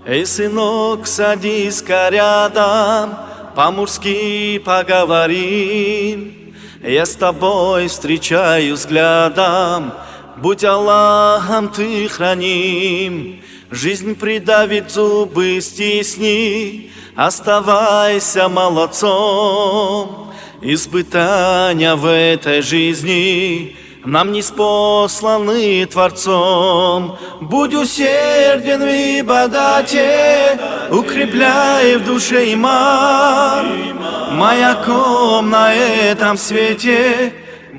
Эй, сынок, садись-ка рядом, по-мужски поговорим. Я с тобой встречаюсь взглядом, будь Аллахом ты храним. Жизнь придавит, зубы стисни, оставайся молодцом. Испытания в этой жизни нам ниспосланы Творцом. Будь усерден в ибадате, укрепляй в душе иман. Маяком на этом свете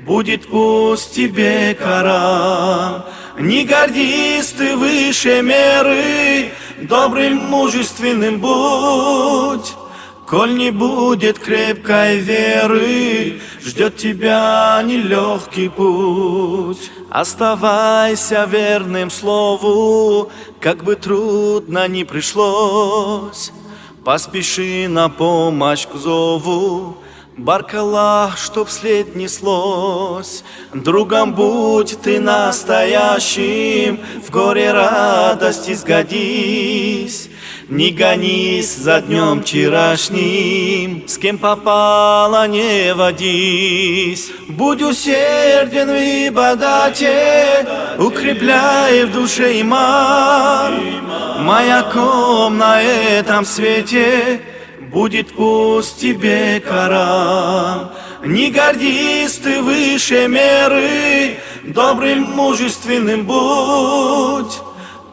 будет пусть тебе Коран. Не гордись ты выше меры, добрым, мужественным будь. Коль не будет крепкой веры, ждет тебя нелегкий путь. Оставайся верным слову, как бы трудно ни пришлось. Поспеши на помощь к зову, Баркаллах, чтоб след неслось. Другом будь ты настоящим, в горе радости сгодись. Не гонись за днем вчерашним, с кем попало не водись. Будь усерден в ибадате, укрепляй в душе иман. Маяком на этом свете будет пусть тебе Коран. Не гордись ты выше меры, добрым, мужественным будь.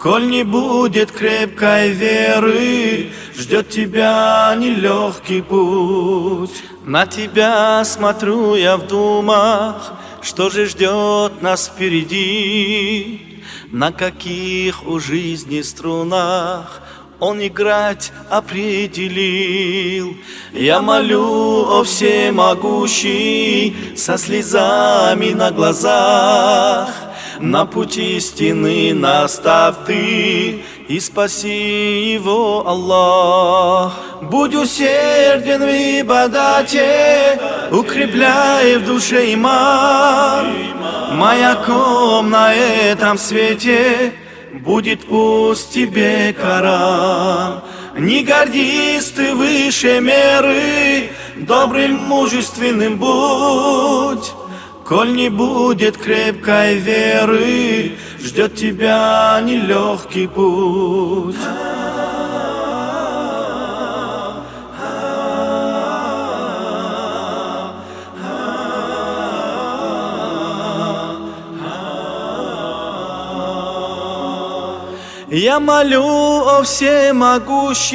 Коль не будет крепкой веры, ждет тебя нелегкий путь. На тебя смотрю я в думах, что же ждет нас впереди. На каких у жизни струнах Он играть определил. Я молю, о всемогущий, со слезами на глазах, на пути истины наставь ты и спаси его, Аллах. Будь усерден в ибадате, укрепляй в душе иман. Маяком на этом свете будет пусть тебе Коран. Не гордись ты выше меры, добрым, мужественным будь. Коль не будет крепкой веры, ждет тебя нелегкий путь. Я молю, о всемогущий,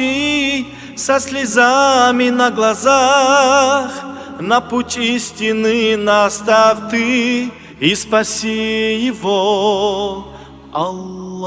со слезами на глазах, на путь истины наставь ты и спаси его, Аллах.